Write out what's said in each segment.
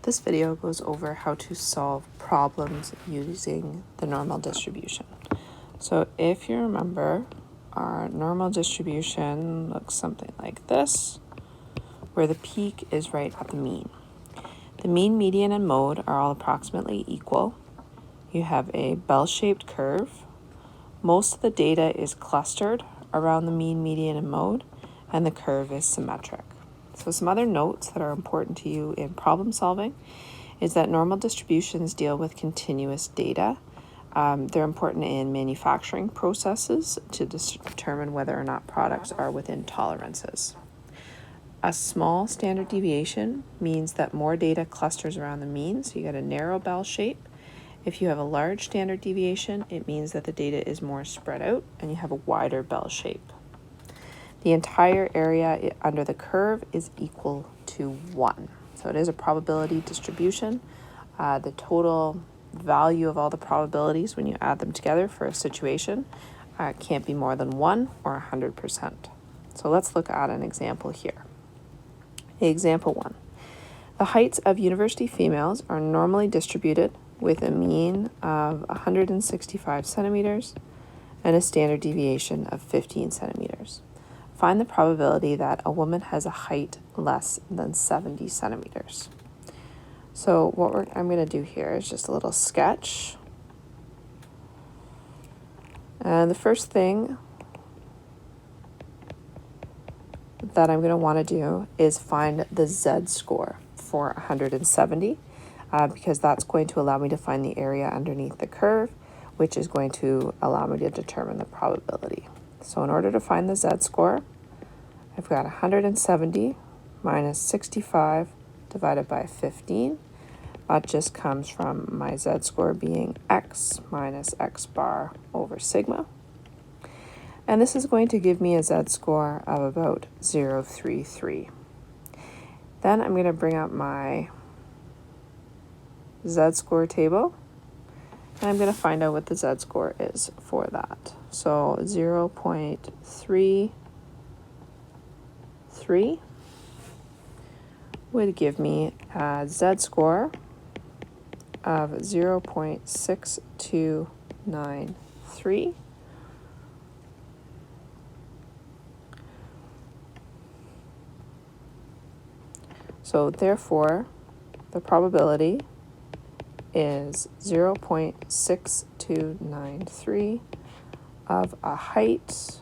This video goes over how to solve problems using the normal distribution. So if you remember, our normal distribution looks something like this, where the peak is right at the mean. The mean, median, and mode are all approximately equal. You have a bell-shaped curve. Most of the data is clustered around the mean, median, and mode, and the curve is symmetric. So some other notes that are important to you in problem solving is that normal distributions deal with continuous data. They're important in manufacturing processes to determine whether or not products are within tolerances. A small standard deviation means that more data clusters around the mean, so you get a narrow bell shape. If you have a large standard deviation, it means that the data is more spread out and you have a wider bell shape. The entire area under the curve is equal to 1. So it is a probability distribution. The total value of all the probabilities when you add them together for a situation can't be more than 1 or 100%. So let's look at an example here. Example 1. The heights of university females are normally distributed with a mean of 165 centimeters and a standard deviation of 15 centimeters. Find the probability that a woman has a height less than 70 centimeters. So what I'm going to do here is just a little sketch. And the first thing that I'm going to want to do is find the z-score for 170 because that's going to allow me to find the area underneath the curve, which is going to allow me to determine the probability. So in order to find the z-score, I've got 170 minus 65 divided by 15. That just comes from my z-score being x minus x bar over sigma. And this is going to give me a z-score of about 0.33. Then I'm going to bring up my z-score table, and I'm going to find out what the z-score is for that. So 0.33 would give me a z-score of 0.6293. So therefore, the probability is 0.6293 of a height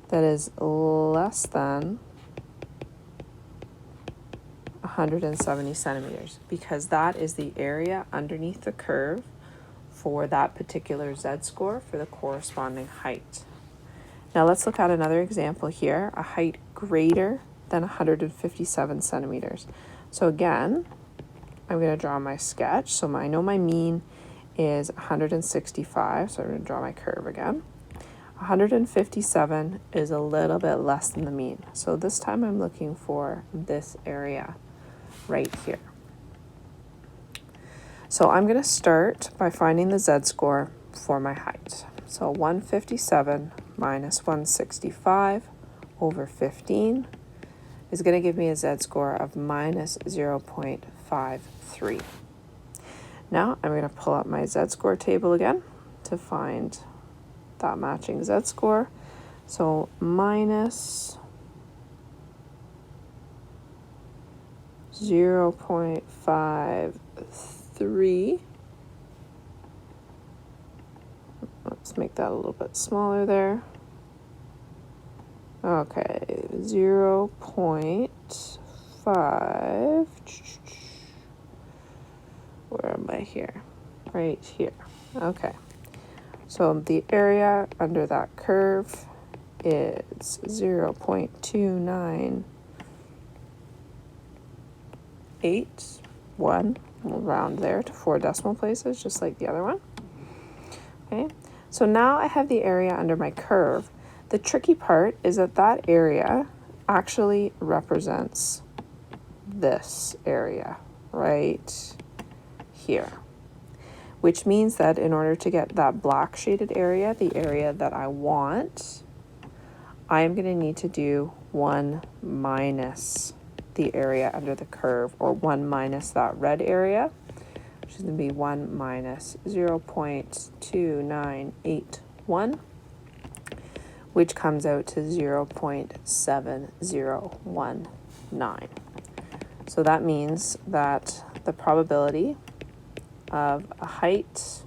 that is less than 170 centimeters, because that is the area underneath the curve for that particular z-score for the corresponding height. Now let's look at another example here, a height greater than 157 centimeters. So again, I'm going to draw my sketch. So I know my mean is 165, so I'm going to draw my curve again. 157 is a little bit less than the mean. So this time I'm looking for this area right here. So I'm going to start by finding the z-score for my height. So 157 minus 165 over 15 is going to give me a z-score of minus 0.53. Now I'm going to pull up my z-score table again to find that matching z-score. So minus 0.53. Let's make that a little bit smaller there. Okay, 0.5. Where am I here? Right here. Okay. So the area under that curve is 0.298. We'll round there to 4 decimal places, just like the other one. Okay. So now I have the area under my curve. The tricky part is that that area actually represents this area right here, which means that in order to get that black shaded area, the area that I want, I am going to need to do 1 minus the area under the curve, or 1 minus that red area, which is going to be 1 minus 0.2981, which comes out to 0.7019. So that means that the probability of a height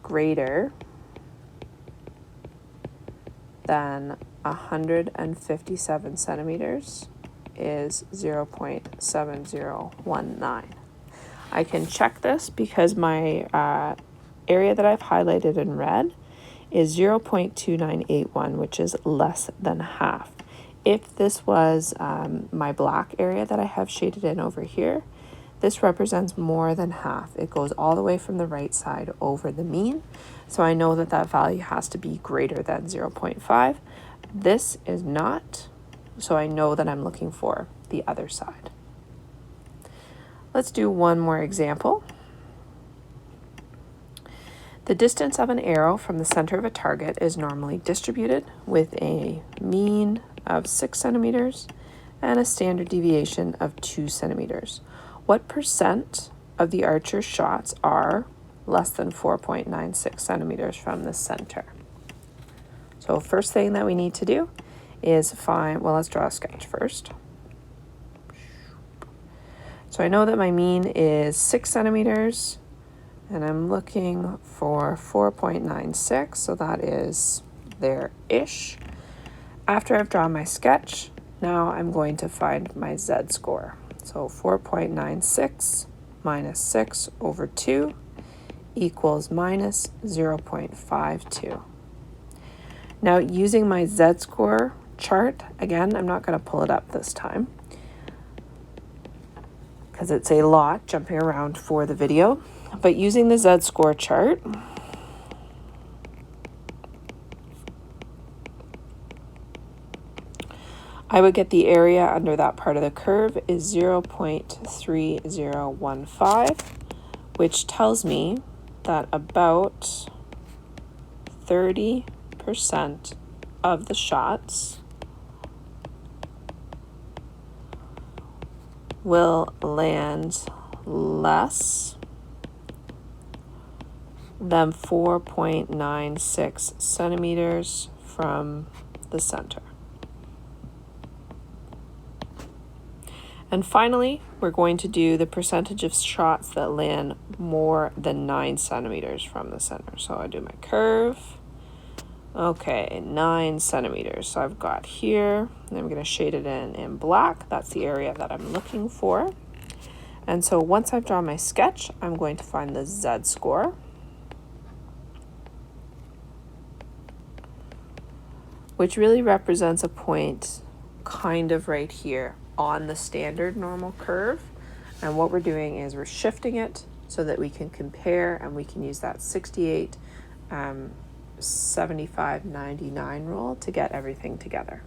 greater than 157 centimeters is 0.7019. I can check this because my area that I've highlighted in red is 0.2981, which is less than half. If this was my black area that I have shaded in over here, this represents more than half. It goes all the way from the right side over the mean. So I know that that value has to be greater than 0.5. This is not, so I know that I'm looking for the other side. Let's do one more example. The distance of an arrow from the center of a target is normally distributed with a mean of 6 centimeters and a standard deviation of 2 centimeters. What percent of the archer's shots are less than 4.96 centimeters from the center? So first thing that we need to do is find, well, let's draw a sketch first. So I know that my mean is 6 centimeters, and I'm looking for 4.96, so that is there-ish. After I've drawn my sketch, now I'm going to find my z-score. So 4.96 minus 6 over 2 equals minus 0.52. Now, using my z-score chart, again, I'm not going to pull it up this time because it's a lot jumping around for the video, but using the z-score chart, I would get the area under that part of the curve is 0.3015, which tells me that about 30% of the shots will land less than 4.96 centimeters from the center. And finally, we're going to do the percentage of shots that land more than 9 centimeters from the center. So I do my curve. Okay, 9 centimeters. So I've got here, and I'm going to shade it in black. That's the area that I'm looking for. And so once I've drawn my sketch, I'm going to find the z-score, which really represents a point kind of right here on the standard normal curve. And what we're doing is we're shifting it so that we can compare, and we can use that 68, 75, 99 rule to get everything together.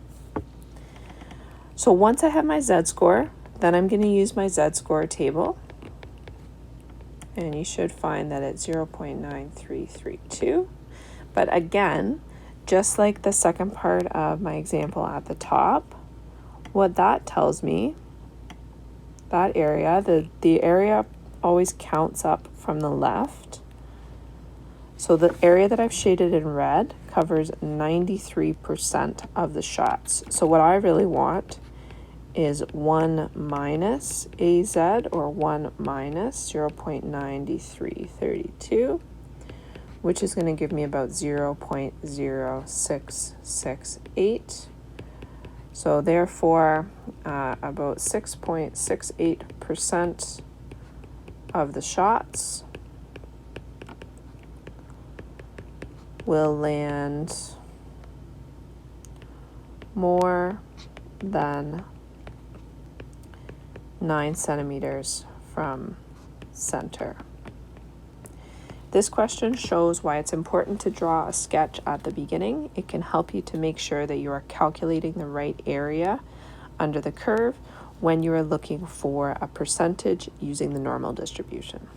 So once I have my z-score, then I'm going to use my z-score table, and you should find that it's 0.9332. But again, just like the second part of my example at the top, what that tells me, that area, the area always counts up from the left. So the area that I've shaded in red covers 93% of the shots. So what I really want is 1 minus AZ, or 1 minus 0.9332, which is going to give me about 0.0668. So therefore, about 6.68% of the shots will land more than 9 centimeters from center. This question shows why it's important to draw a sketch at the beginning. It can help you to make sure that you are calculating the right area under the curve when you are looking for a percentage using the normal distribution.